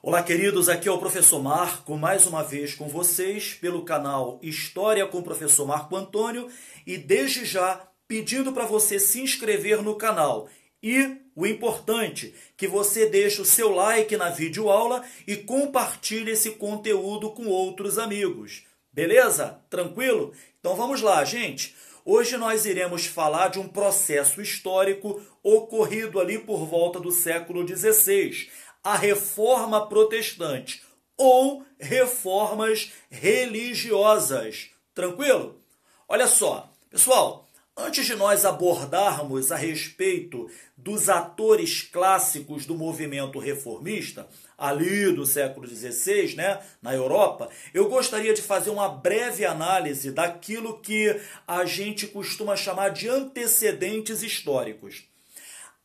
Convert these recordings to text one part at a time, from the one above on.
Olá, queridos, aqui é o professor Marco, mais uma vez com vocês pelo canal História com o professor Marco Antônio e desde já pedindo para você se inscrever no canal e o importante, que você deixe o seu like na videoaula e compartilhe esse conteúdo com outros amigos. Beleza? Tranquilo? Então vamos lá, gente. Hoje nós iremos falar de um processo histórico ocorrido ali por volta do século XVI, a Reforma Protestante ou reformas religiosas. Tranquilo? Olha só, pessoal, antes de nós abordarmos a respeito dos atores clássicos do movimento reformista, ali do século XVI, na Europa, eu gostaria de fazer uma breve análise daquilo que a gente costuma chamar de antecedentes históricos.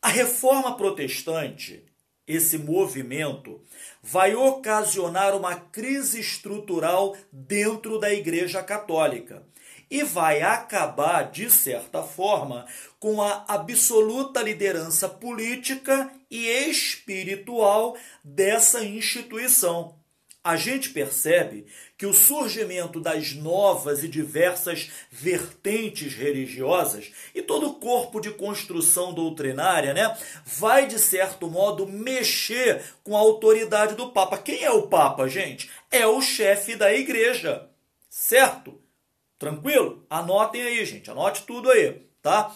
A Reforma Protestante, esse movimento, vai ocasionar uma crise estrutural dentro da Igreja Católica e vai acabar, de certa forma, com a absoluta liderança política e espiritual dessa instituição. A gente percebe que o surgimento das novas e diversas vertentes religiosas e todo o corpo de construção doutrinária, vai, de certo modo, mexer com a autoridade do Papa. Quem é o Papa, gente? É o chefe da igreja, certo? Tranquilo? Anotem aí, gente. Anote tudo aí, tá?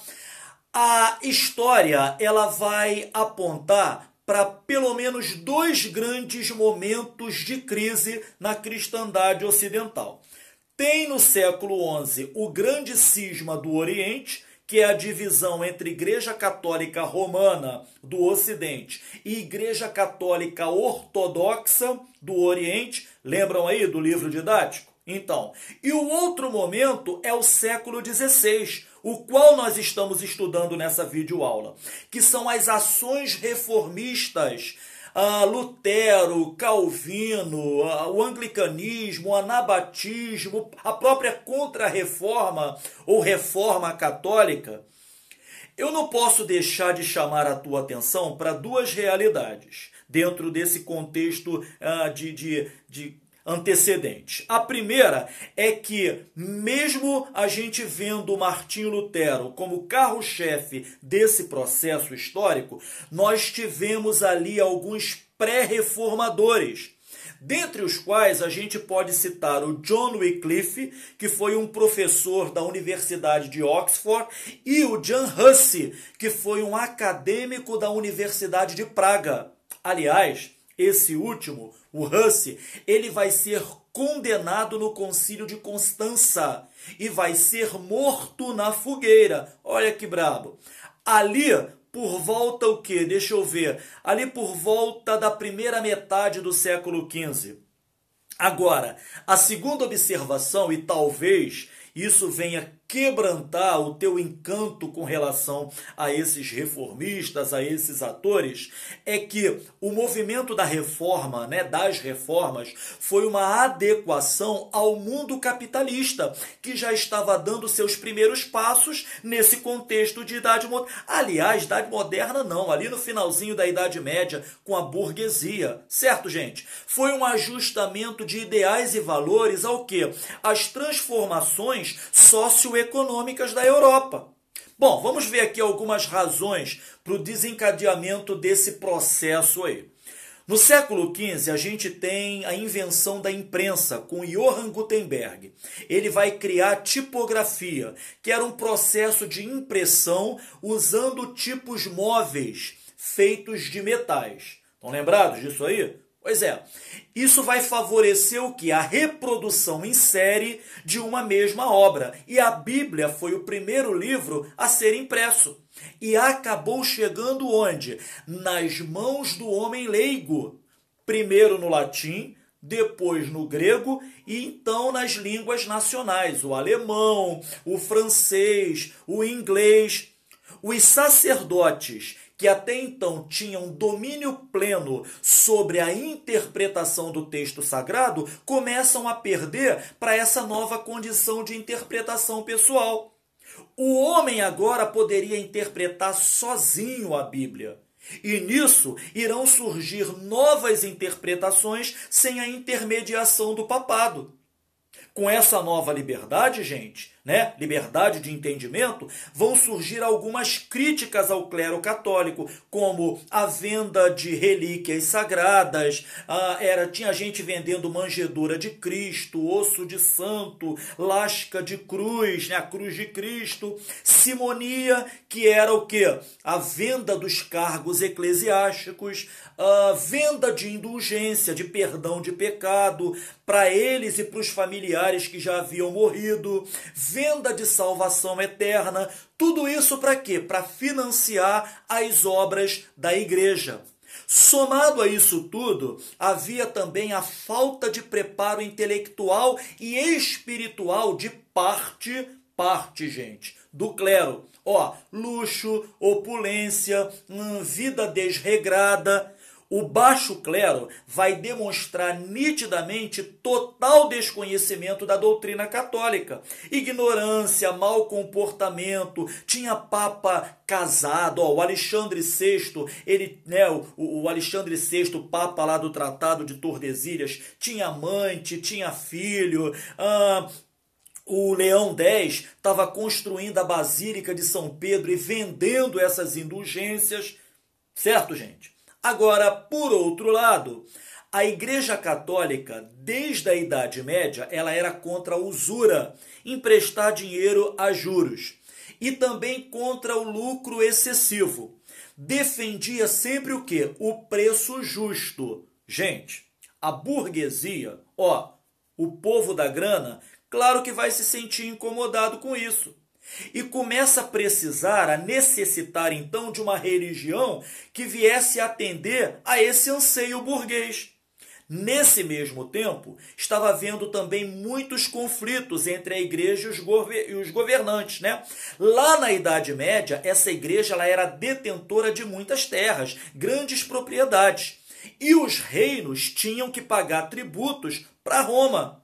A história, ela vai apontar para pelo menos dois grandes momentos de crise na cristandade ocidental. Tem no século XI o grande cisma do Oriente, que é a divisão entre Igreja Católica Romana do Ocidente e Igreja Católica Ortodoxa do Oriente. Lembram aí do livro didático? Então, e o outro momento é o século XVI, o qual nós estamos estudando nessa videoaula, que são as ações reformistas, Lutero, Calvino, o anglicanismo, o anabatismo, a própria contra-reforma ou reforma católica. Eu não posso deixar de chamar a tua atenção para duas realidades dentro desse contexto de antecedentes. A primeira é que, mesmo a gente vendo Martinho Lutero como carro-chefe desse processo histórico, nós tivemos ali alguns pré-reformadores, dentre os quais a gente pode citar o John Wycliffe, que foi um professor da Universidade de Oxford, e o Jan Hus, que foi um acadêmico da Universidade de Praga. Aliás, esse último, o Hus, ele vai ser condenado no Concílio de Constança e vai ser morto na fogueira. Olha que brabo. Ali, por volta o quê? Deixa eu ver. Ali por volta da primeira metade do século XV. Agora, a segunda observação, e talvez isso venha quebrantar o teu encanto com relação a esses reformistas, a esses atores, é que o movimento da reforma, das reformas, foi uma adequação ao mundo capitalista, que já estava dando seus primeiros passos nesse contexto de Idade Moderna. Aliás, Idade Moderna não, ali no finalzinho da Idade Média, com a burguesia. Certo, gente? Foi um ajustamento de ideais e valores ao quê? As transformações socioeconômicas da Europa. Bom, vamos ver aqui algumas razões para o desencadeamento desse processo aí. No século XV, a gente tem a invenção da imprensa com Johann Gutenberg. Ele vai criar a tipografia, que era um processo de impressão usando tipos móveis feitos de metais. Estão lembrados disso aí? Pois é, isso vai favorecer o quê? A reprodução em série de uma mesma obra. E a Bíblia foi o primeiro livro a ser impresso. E acabou chegando onde? Nas mãos do homem leigo. Primeiro no latim, depois no grego e então nas línguas nacionais. O alemão, o francês, o inglês. Os sacerdotes, que até então tinham domínio pleno sobre a interpretação do texto sagrado, começam a perder para essa nova condição de interpretação pessoal. O homem agora poderia interpretar sozinho a Bíblia. E nisso irão surgir novas interpretações sem a intermediação do papado. Com essa nova liberdade, gente, né, liberdade de entendimento, vão surgir algumas críticas ao clero católico, como a venda de relíquias sagradas, tinha gente vendendo manjedoura de Cristo, osso de santo, lasca de cruz, né, a cruz de Cristo, simonia, que era o quê? A venda dos cargos eclesiásticos, a venda de indulgência, de perdão de pecado, para eles e para os familiares que já haviam morrido, venda de salvação eterna, tudo isso para quê? Para financiar as obras da igreja. Somado a isso tudo, havia também a falta de preparo intelectual e espiritual de parte, gente, do clero. Luxo, opulência, vida desregrada. O baixo clero vai demonstrar nitidamente total desconhecimento da doutrina católica. Ignorância, mau comportamento, tinha papa casado, o Alexandre VI, o Alexandre VI, papa lá do Tratado de Tordesilhas, tinha amante, tinha filho, o Leão X estava construindo a Basílica de São Pedro e vendendo essas indulgências, certo, gente? Agora, por outro lado, a Igreja Católica, desde a Idade Média, ela era contra a usura, emprestar dinheiro a juros, e também contra o lucro excessivo. Defendia sempre o quê? O preço justo. Gente, a burguesia, o povo da grana, claro que vai se sentir incomodado com isso. E começa a necessitar então de uma religião que viesse atender a esse anseio burguês. Nesse mesmo tempo, estava havendo também muitos conflitos entre a igreja e os governantes, né? Lá na Idade Média, essa igreja ela era detentora de muitas terras, grandes propriedades. E os reinos tinham que pagar tributos para Roma.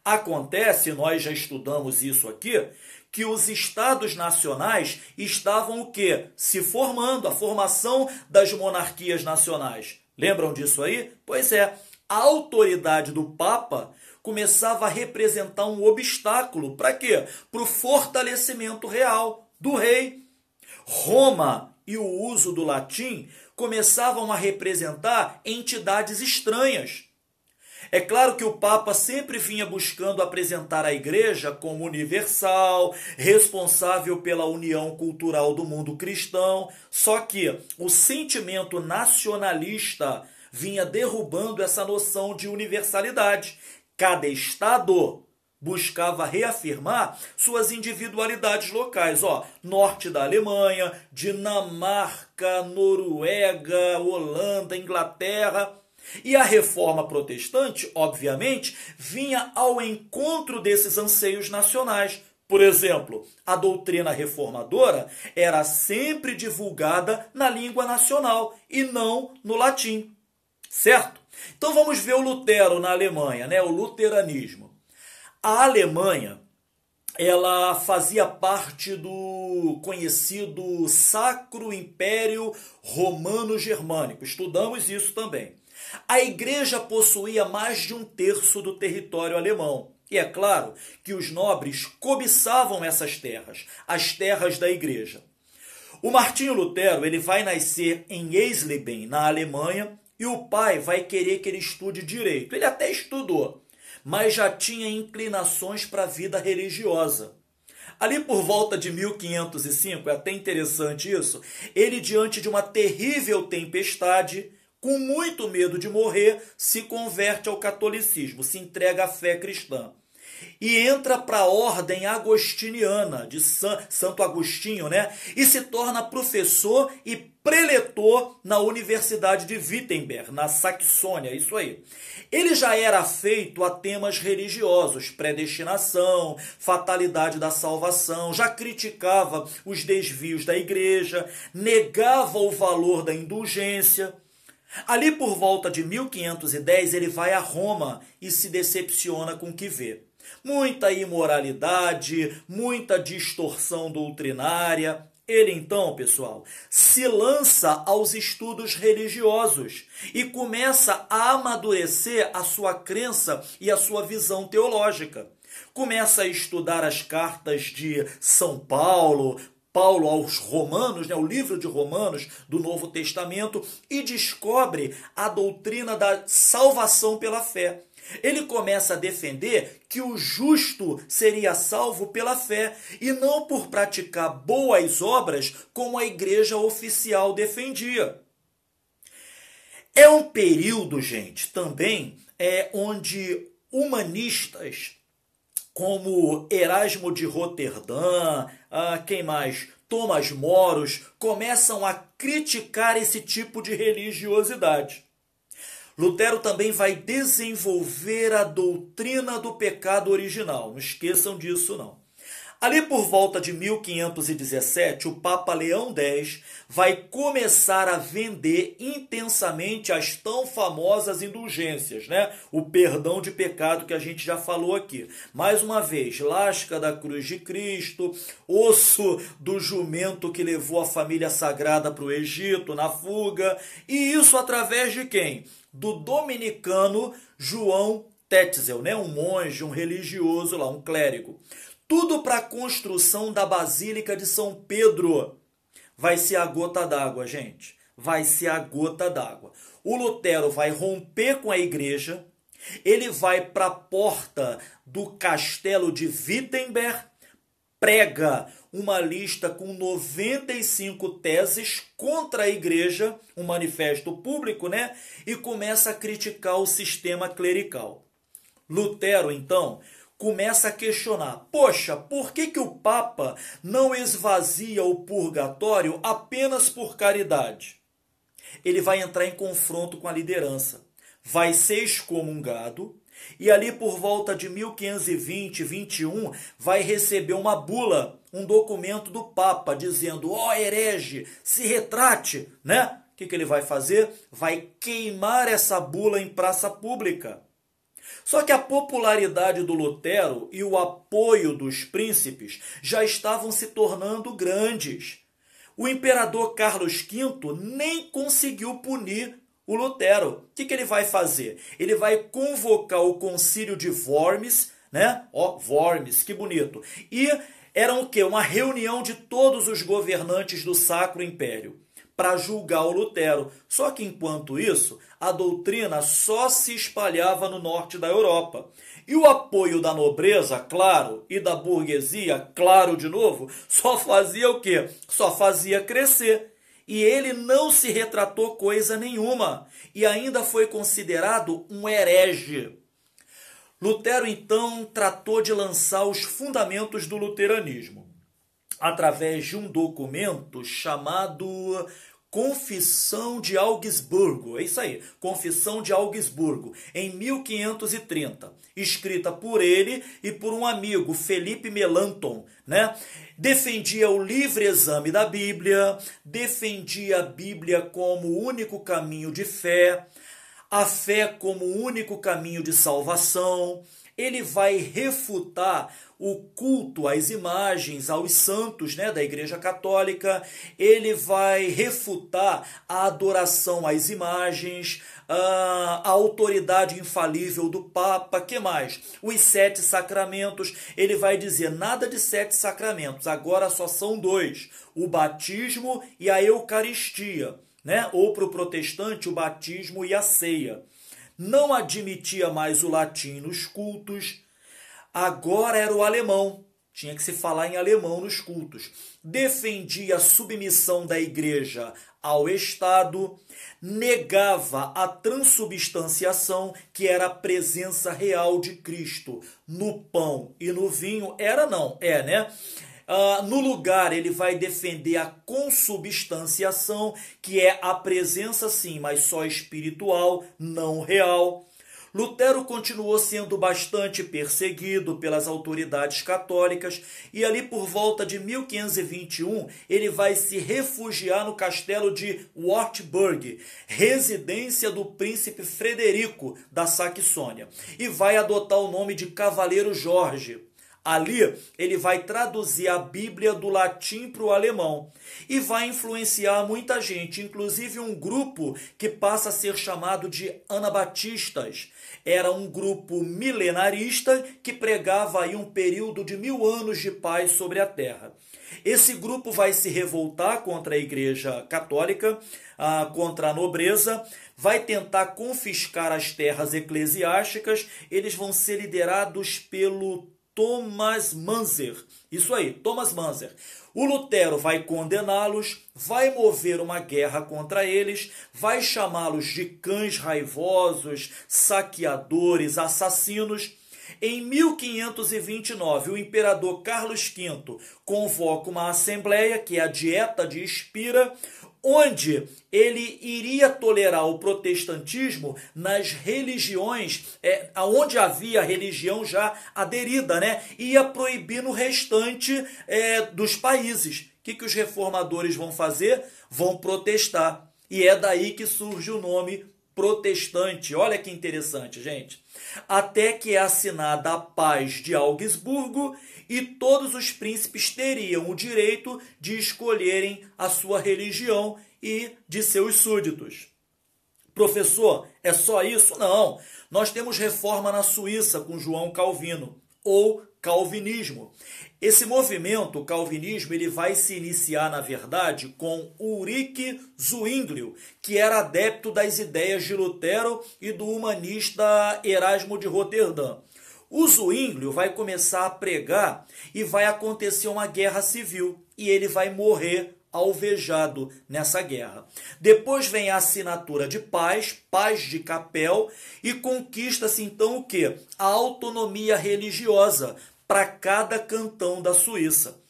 Acontece, nós já estudamos isso aqui, que os estados nacionais estavam o quê? Se formando, a formação das monarquias nacionais. Lembram disso aí? Pois é, a autoridade do Papa começava a representar um obstáculo. Para quê? Para o fortalecimento real do rei. Roma e o uso do latim começavam a representar entidades estranhas. É claro que o Papa sempre vinha buscando apresentar a Igreja como universal, responsável pela união cultural do mundo cristão, só que o sentimento nacionalista vinha derrubando essa noção de universalidade. Cada estado buscava reafirmar suas individualidades locais. Norte da Alemanha, Dinamarca, Noruega, Holanda, Inglaterra. E a reforma protestante, obviamente, vinha ao encontro desses anseios nacionais. Por exemplo, a doutrina reformadora era sempre divulgada na língua nacional e não no latim. Certo? Então vamos ver o Lutero na Alemanha, né? O luteranismo. A Alemanha, ela fazia parte do conhecido Sacro Império Romano-Germânico. Estudamos isso também. A igreja possuía mais de 1/3 do território alemão. E é claro que os nobres cobiçavam essas terras, as terras da igreja. O Martinho Lutero ele vai nascer em Eisleben, na Alemanha, e o pai vai querer que ele estude direito. Ele até estudou, mas já tinha inclinações para a vida religiosa. Ali por volta de 1505, é até interessante isso, ele, diante de uma terrível tempestade, com muito medo de morrer, se converte ao catolicismo, se entrega à fé cristã. E entra para a ordem agostiniana, de Santo Agostinho, né? E se torna professor e preletor na Universidade de Wittenberg, na Saxônia, isso aí. Ele já era afeito a temas religiosos, predestinação, fatalidade da salvação, já criticava os desvios da igreja, negava o valor da indulgência. Ali por volta de 1510 ele vai a Roma e se decepciona com o que vê. Muita imoralidade, muita distorção doutrinária. Ele então, pessoal, se lança aos estudos religiosos e começa a amadurecer a sua crença e a sua visão teológica. Começa a estudar as cartas de São Paulo, Paulo aos Romanos, o livro de Romanos do Novo Testamento, e descobre a doutrina da salvação pela fé. Ele começa a defender que o justo seria salvo pela fé e não por praticar boas obras como a igreja oficial defendia. É um período, gente, também onde humanistas como Erasmo de Roterdã, quem mais? Tomás Moros, começam a criticar esse tipo de religiosidade. Lutero também vai desenvolver a doutrina do pecado original. Não esqueçam disso, não. Ali por volta de 1517, o Papa Leão X vai começar a vender intensamente as tão famosas indulgências, O perdão de pecado que a gente já falou aqui. Mais uma vez, lasca da cruz de Cristo, osso do jumento que levou a família sagrada para o Egito na fuga, e isso através de quem? Do dominicano João Tetzel, um monge, um religioso lá, um clérigo. Tudo para a construção da Basílica de São Pedro. Vai ser a gota d'água, gente. Vai ser a gota d'água. O Lutero vai romper com a igreja, ele vai para a porta do castelo de Wittenberg, prega uma lista com 95 teses contra a igreja, um manifesto público, e começa a criticar o sistema clerical. Lutero, então, começa a questionar, poxa, por que o Papa não esvazia o purgatório apenas por caridade? Ele vai entrar em confronto com a liderança, vai ser excomungado e ali por volta de 1520, 21, vai receber uma bula, um documento do Papa dizendo, herege, se retrate, O que ele vai fazer? Vai queimar essa bula em praça pública. Só que a popularidade do Lutero e o apoio dos príncipes já estavam se tornando grandes. O imperador Carlos V nem conseguiu punir o Lutero. O que ele vai fazer? Ele vai convocar o concílio de Worms, Worms, que bonito. E era o quê? Uma reunião de todos os governantes do Sacro Império para julgar o Lutero. Só que, enquanto isso, a doutrina só se espalhava no norte da Europa. E o apoio da nobreza, claro, e da burguesia, claro de novo, só fazia o quê? Só fazia crescer. E ele não se retratou coisa nenhuma. E ainda foi considerado um herege. Lutero, então, tratou de lançar os fundamentos do luteranismo através de um documento chamado Confissão de Augsburgo. É isso aí, Confissão de Augsburgo, em 1530, escrita por ele e por um amigo, Felipe Melanchthon, Defendia o livre exame da Bíblia, defendia a Bíblia como o único caminho de fé, a fé como o único caminho de salvação. Ele vai refutar o culto às imagens, aos santos da Igreja Católica. Ele vai refutar a adoração às imagens, a autoridade infalível do Papa. Que mais? Os 7 sacramentos. Ele vai dizer nada de 7 sacramentos, agora só são 2, o batismo e a Eucaristia. Ou para o protestante, o batismo e a ceia. Não admitia mais o latim nos cultos, agora era o alemão, tinha que se falar em alemão nos cultos. Defendia a submissão da igreja ao Estado, negava a transubstanciação, que era a presença real de Cristo no pão e no vinho. No lugar, ele vai defender a consubstanciação, que é a presença sim, mas só espiritual, não real. Lutero continuou sendo bastante perseguido pelas autoridades católicas e ali por volta de 1521 ele vai se refugiar no castelo de Wartburg, residência do príncipe Frederico da Saxônia, e vai adotar o nome de Cavaleiro Jorge. Ali, ele vai traduzir a Bíblia do latim para o alemão e vai influenciar muita gente, inclusive um grupo que passa a ser chamado de anabatistas. Era um grupo milenarista que pregava aí um período de 1000 anos de paz sobre a terra. Esse grupo vai se revoltar contra a Igreja Católica, contra a nobreza, vai tentar confiscar as terras eclesiásticas. Eles vão ser liderados pelo Thomas Manzer. Isso aí, Thomas Manzer. O Lutero vai condená-los, vai mover uma guerra contra eles, vai chamá-los de cães raivosos, saqueadores, assassinos. Em 1529, o imperador Carlos V convoca uma assembleia, que é a Dieta de Espira, onde ele iria tolerar o protestantismo nas religiões, onde havia religião já aderida, né? Ia proibir no restante dos países. O que os reformadores vão fazer? Vão protestar. E é daí que surge o nome protestante. Olha que interessante, gente. Até que é assinada a Paz de Augsburgo e todos os príncipes teriam o direito de escolherem a sua religião e de seus súditos. Professor, é só isso? Não. Nós temos reforma na Suíça com João Calvino, ou calvinismo. Esse movimento, o calvinismo, ele vai se iniciar, na verdade, com Ulrich Zwinglio, que era adepto das ideias de Lutero e do humanista Erasmo de Roterdã. O Zwinglio vai começar a pregar e vai acontecer uma guerra civil, e ele vai morrer alvejado nessa guerra. Depois vem a assinatura de paz, paz de Capel, e conquista-se então o quê? A autonomia religiosa para cada cantão da Suíça.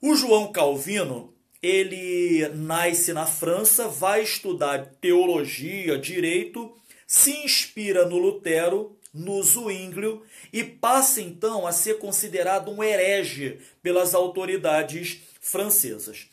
O João Calvino, ele nasce na França, vai estudar teologia, direito, se inspira no Lutero, no Zwinglio, e passa então a ser considerado um herege pelas autoridades francesas.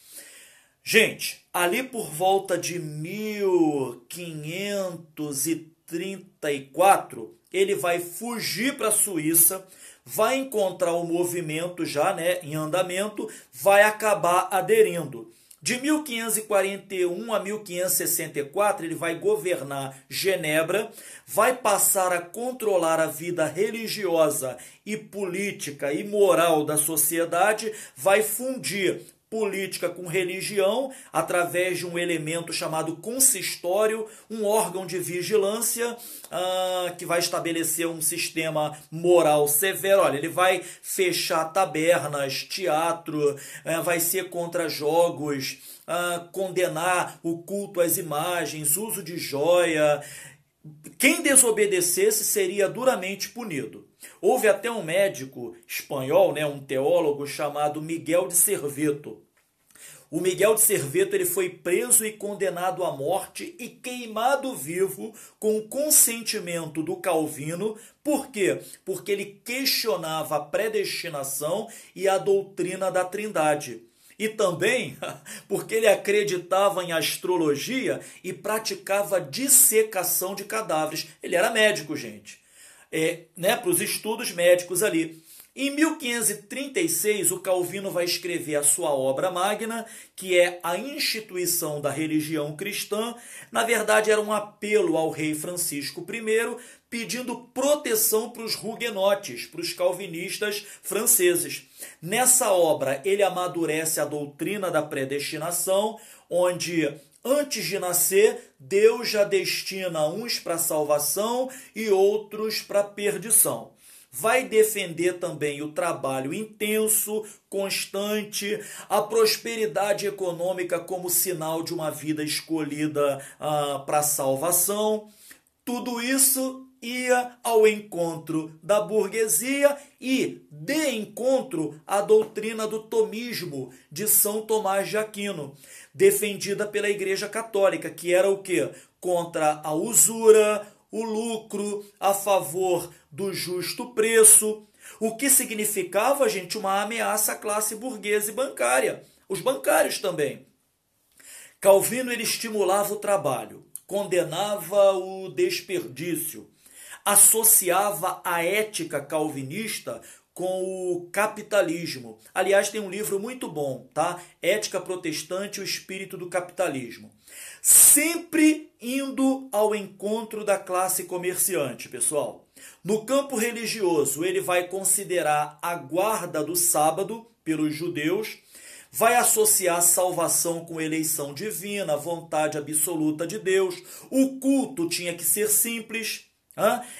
Gente, ali por volta de 1534, ele vai fugir para a Suíça, vai encontrar o movimento já, né, em andamento, vai acabar aderindo. De 1541 a 1564, ele vai governar Genebra, vai passar a controlar a vida religiosa e política e moral da sociedade, vai fundir política com religião, através de um elemento chamado consistório, um órgão de vigilância que vai estabelecer um sistema moral severo. Olha, ele vai fechar tabernas, teatro, vai ser contra jogos, condenar o culto às imagens, uso de joia. Quem desobedecesse seria duramente punido. Houve até um médico espanhol, né, um teólogo chamado Miguel de Serveto. O Miguel de Serveto, ele foi preso e condenado à morte e queimado vivo com o consentimento do Calvino. Por quê? Porque ele questionava a predestinação e a doutrina da Trindade. E também porque ele acreditava em astrologia e praticava dissecação de cadáveres. Ele era médico, gente. Para os estudos médicos ali. Em 1536, o Calvino vai escrever a sua obra magna, que é a instituição da religião cristã. Na verdade, era um apelo ao rei Francisco I, pedindo proteção para os huguenotes, para os calvinistas franceses. Nessa obra, ele amadurece a doutrina da predestinação, onde antes de nascer, Deus já destina uns para a salvação e outros para a perdição. Vai defender também o trabalho intenso, constante, a prosperidade econômica como sinal de uma vida escolhida para a salvação. Tudo isso ia ao encontro da burguesia e de encontro à doutrina do tomismo de São Tomás de Aquino, defendida pela Igreja Católica, que era o quê? Contra a usura, o lucro, a favor do justo preço, o que significava, gente, uma ameaça à classe burguesa e bancária, os bancários também. Calvino, ele estimulava o trabalho, condenava o desperdício, associava a ética calvinista com o capitalismo. Aliás, tem um livro muito bom, tá? Ética Protestante e o Espírito do Capitalismo. Sempre indo ao encontro da classe comerciante, pessoal. No campo religioso, ele vai considerar a guarda do sábado pelos judeus, vai associar salvação com eleição divina, vontade absoluta de Deus. O culto tinha que ser simples,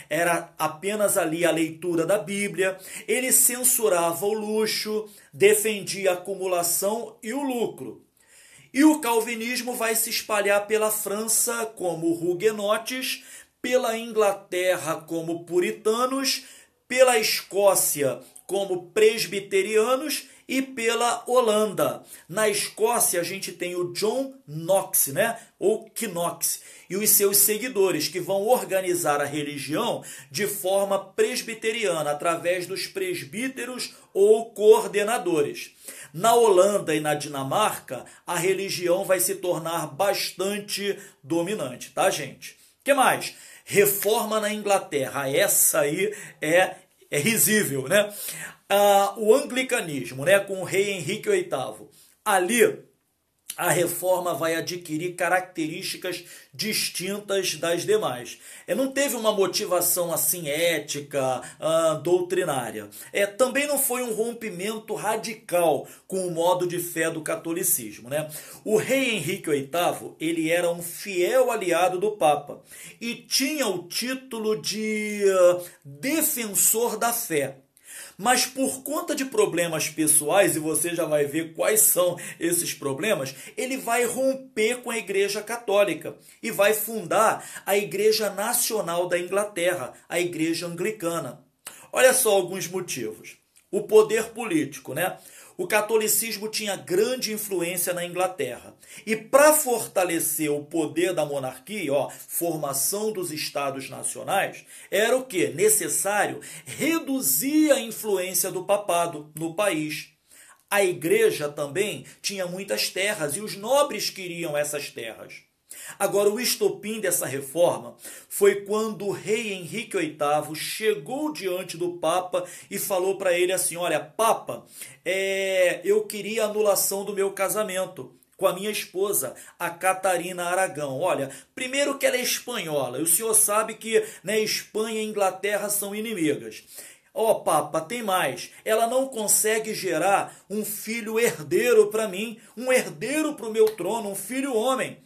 era apenas ali a leitura da Bíblia. Ele censurava o luxo, defendia a acumulação e o lucro. E o calvinismo vai se espalhar pela França como huguenotes, pela Inglaterra como puritanos, pela Escócia como presbiterianos e pela Holanda. Na Escócia a gente tem o John Knox, né? Ou Knox, e os seus seguidores, que vão organizar a religião de forma presbiteriana, através dos presbíteros ou coordenadores. Na Holanda e na Dinamarca, a religião vai se tornar bastante dominante, tá, gente? O que mais? Reforma na Inglaterra. Essa aí é risível, né? O anglicanismo, né, com o rei Henrique VIII. Ali, a reforma vai adquirir características distintas das demais. Não teve uma motivação assim ética, doutrinária. Também não foi um rompimento radical com o modo de fé do catolicismo, né? O rei Henrique VIII, ele era um fiel aliado do Papa e tinha o título de defensor da fé. Mas por conta de problemas pessoais, e você já vai ver quais são esses problemas, ele vai romper com a Igreja Católica e vai fundar a Igreja Nacional da Inglaterra, a Igreja Anglicana. Olha só alguns motivos. O poder político, né? O catolicismo tinha grande influência na Inglaterra. E para fortalecer o poder da monarquia, formação dos estados nacionais, era o quê? Necessário reduzir a influência do papado no país. A igreja também tinha muitas terras e os nobres queriam essas terras. Agora, o estopim dessa reforma foi quando o rei Henrique VIII chegou diante do Papa e falou para ele assim: olha, Papa, eu queria a anulação do meu casamento com a minha esposa, a Catarina Aragão. Olha, primeiro que ela é espanhola, e o senhor sabe que, né, Espanha e Inglaterra são inimigas. Papa, tem mais. Ela não consegue gerar um filho herdeiro para mim, um herdeiro para o meu trono, um filho homem.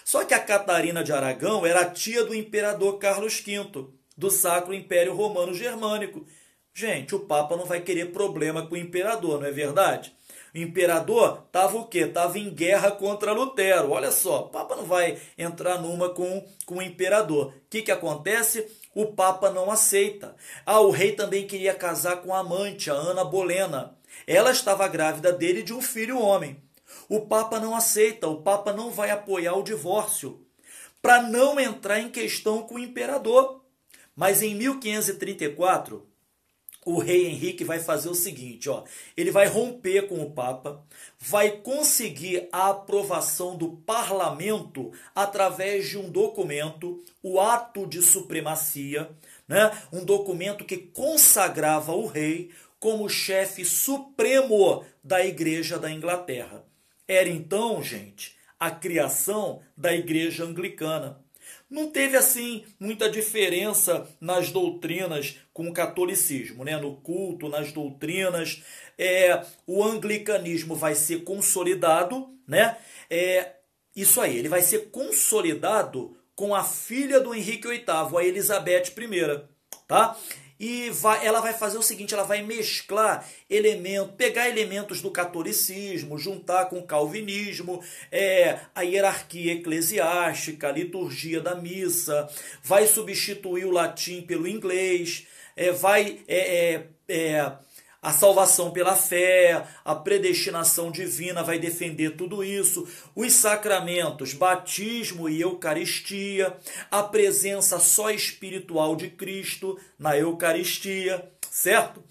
Só que a Catarina de Aragão era tia do imperador Carlos V, do Sacro Império Romano Germânico. Gente, o Papa não vai querer problema com o imperador, não é verdade? O imperador estava o quê? Estava em guerra contra Lutero. Olha só, o Papa não vai entrar numa com o imperador. O que acontece? O Papa não aceita. O rei também queria casar com a amante, a Ana Bolena. Ela estava grávida dele de um filho homem. O Papa não aceita, o Papa não vai apoiar o divórcio, para não entrar em questão com o imperador. Mas em 1534, o rei Henrique vai fazer o seguinte, ele vai romper com o Papa, vai conseguir a aprovação do parlamento através de um documento, o Ato de Supremacia, né? Um documento que consagrava o rei como chefe supremo da Igreja da Inglaterra. Era então, gente, a criação da Igreja Anglicana. Não teve, assim, muita diferença nas doutrinas com o catolicismo, né? No culto, nas doutrinas. O anglicanismo vai ser consolidado, né? Isso aí, ele vai ser consolidado com a filha do Henrique VIII, a Elizabeth I, tá? E ela vai fazer o seguinte, ela vai mesclar pegar elementos do catolicismo, juntar com o calvinismo, a hierarquia eclesiástica, a liturgia da missa, vai substituir o latim pelo inglês, a salvação pela fé, a predestinação divina vai defender tudo isso, os sacramentos, batismo e eucaristia, a presença só espiritual de Cristo na Eucaristia, certo?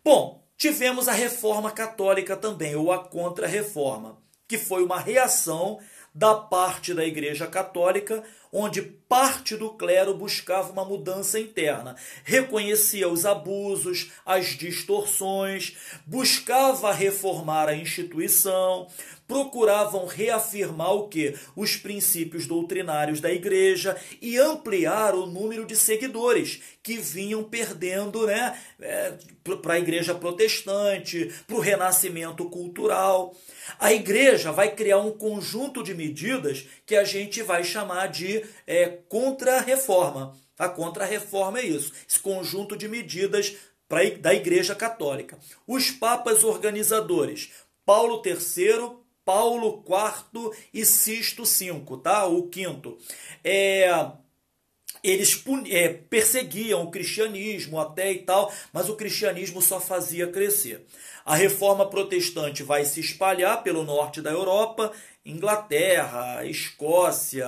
Bom, tivemos a Reforma Católica também, ou a Contra-Reforma, que foi uma reação da parte da Igreja Católica, onde parte do clero buscava uma mudança interna, reconhecia os abusos, as distorções, buscava reformar a instituição, procuravam reafirmar o quê? Os princípios doutrinários da igreja e ampliar o número de seguidores que vinham perdendo, né, para a igreja protestante, para o renascimento cultural. A igreja vai criar um conjunto de medidas que a gente vai chamar de contra-reforma. A contra-reforma é isso, esse conjunto de medidas da igreja católica. Os papas organizadores, Paulo III, Paulo IV e Sisto V, tá? O quinto. Eles perseguiam o cristianismo até e tal, mas o cristianismo só fazia crescer. A reforma protestante vai se espalhar pelo norte da Europa, Inglaterra, Escócia,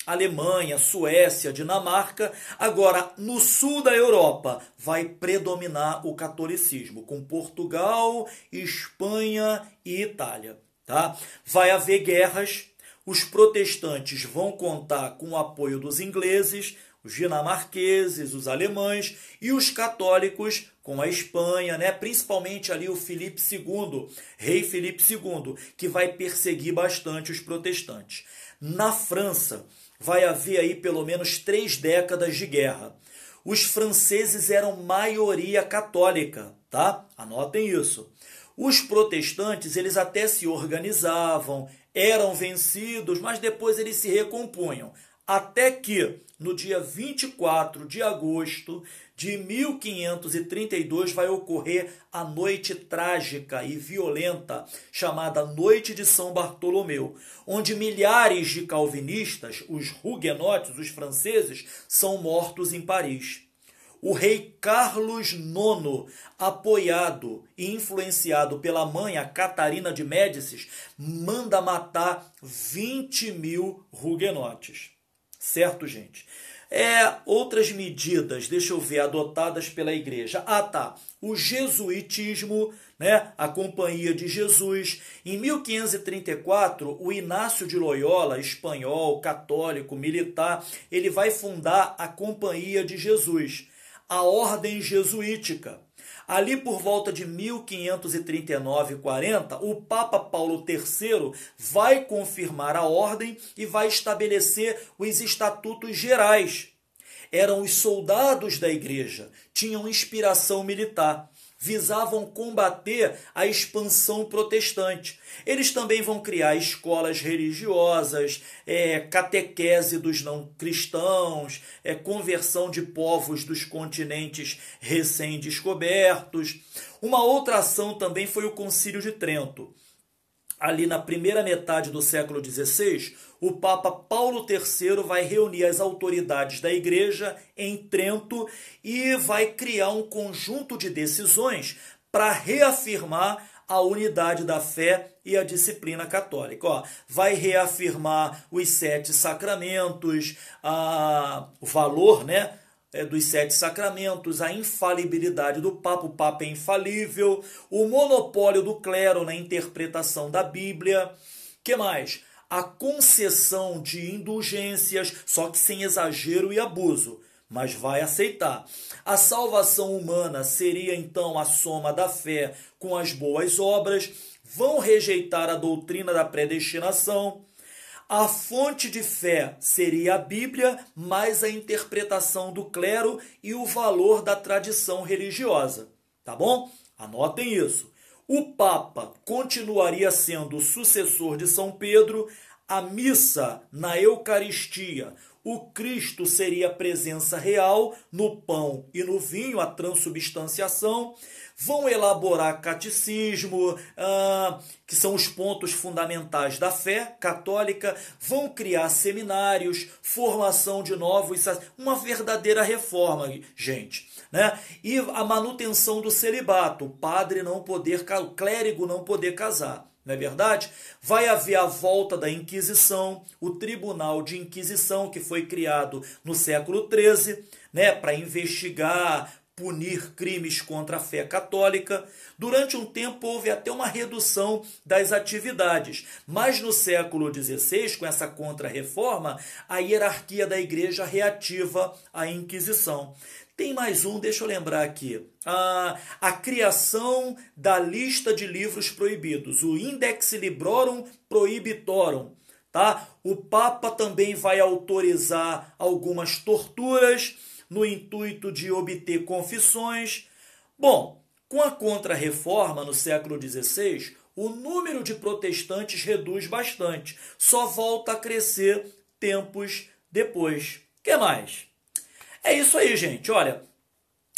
Alemanha, Suécia, Dinamarca. Agora, no sul da Europa, vai predominar o catolicismo, com Portugal, Espanha e Itália. Tá? Vai haver guerras, os protestantes vão contar com o apoio dos ingleses, os dinamarqueses, os alemães e os católicos com a Espanha, né? Principalmente ali o Filipe II, rei Filipe II, que vai perseguir bastante os protestantes. Na França, vai haver aí pelo menos 3 décadas de guerra. Os franceses eram maioria católica, tá? Anotem isso. Os protestantes, eles até se organizavam, eram vencidos, mas depois eles se recompunham. Até que, no dia 24 de agosto de 1532, vai ocorrer a noite trágica e violenta, chamada Noite de São Bartolomeu, onde milhares de calvinistas, os huguenotes, os franceses, são mortos em Paris. O rei Carlos IX, apoiado e influenciado pela mãe, a Catarina de Médicis, manda matar 20.000 huguenotes. Certo, gente? Outras medidas, deixa eu ver, adotadas pela igreja. O jesuitismo, né? A Companhia de Jesus. Em 1534, o Inácio de Loyola, espanhol, católico, militar, ele vai fundar a Companhia de Jesus, a ordem jesuítica. Ali por volta de 1539 e 40, o Papa Paulo III vai confirmar a ordem e vai estabelecer os estatutos gerais. Eram os soldados da igreja, tinham inspiração militar, visavam combater a expansão protestante. Eles também vão criar escolas religiosas, catequese dos não cristãos, conversão de povos dos continentes recém-descobertos. Uma outra ação também foi o Concílio de Trento. Ali na primeira metade do século XVI, o Papa Paulo III vai reunir as autoridades da igreja em Trento e vai criar um conjunto de decisões para reafirmar a unidade da fé e a disciplina católica. Vai reafirmar os 7 sacramentos, o valor, né, dos 7 sacramentos, a infalibilidade do Papa, o Papa é infalível, o monopólio do clero na interpretação da Bíblia. Que mais? A concessão de indulgências, só que sem exagero e abuso, mas vai aceitar. A salvação humana seria então a soma da fé com as boas obras. Vão rejeitar a doutrina da predestinação. A fonte de fé seria a Bíblia, mais a interpretação do clero e o valor da tradição religiosa. Tá bom? Anotem isso. O Papa continuaria sendo o sucessor de São Pedro, a missa na Eucaristia. O Cristo seria a presença real no pão e no vinho, a transubstanciação. Vão elaborar catecismo, que são os pontos fundamentais da fé católica. Vão criar seminários, formação de novos, uma verdadeira reforma, gente, né? E a manutenção do celibato, o clérigo não poder casar. Não é verdade? Vai haver a volta da Inquisição, o Tribunal de Inquisição, que foi criado no século XIII, né, para investigar punir crimes contra a fé católica. Durante um tempo houve até uma redução das atividades, mas no século XVI, com essa contra-reforma, a hierarquia da igreja reativa à Inquisição. Tem mais um, deixa eu lembrar aqui, a criação da lista de livros proibidos, o Index Librorum Prohibitorum. Tá? O Papa também vai autorizar algumas torturas no intuito de obter confissões. Bom, com a Contra-Reforma no século XVI, o número de protestantes reduz bastante, só volta a crescer tempos depois. O que mais? É isso aí, gente. Olha,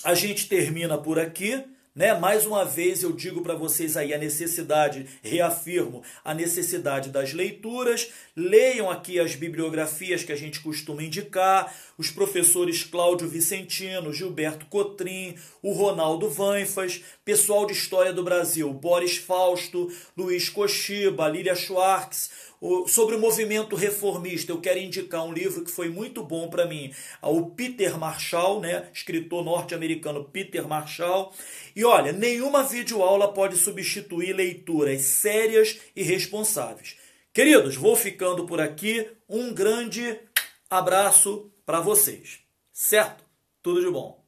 a gente termina por aqui, né? Mais uma vez eu digo para vocês aí a necessidade, reafirmo, a necessidade das leituras. Leiam aqui as bibliografias que a gente costuma indicar, os professores Cláudio Vicentino, Gilberto Cotrim, o Ronaldo Vanfas, pessoal de História do Brasil, Boris Fausto, Luiz Kochiba, Lília Schwartz. Sobre o movimento reformista, eu quero indicar um livro que foi muito bom para mim, o Peter Marshall, né? Escritor norte-americano Peter Marshall. E olha, nenhuma videoaula pode substituir leituras sérias e responsáveis. Queridos, vou ficando por aqui. Um grande abraço para vocês. Certo? Tudo de bom.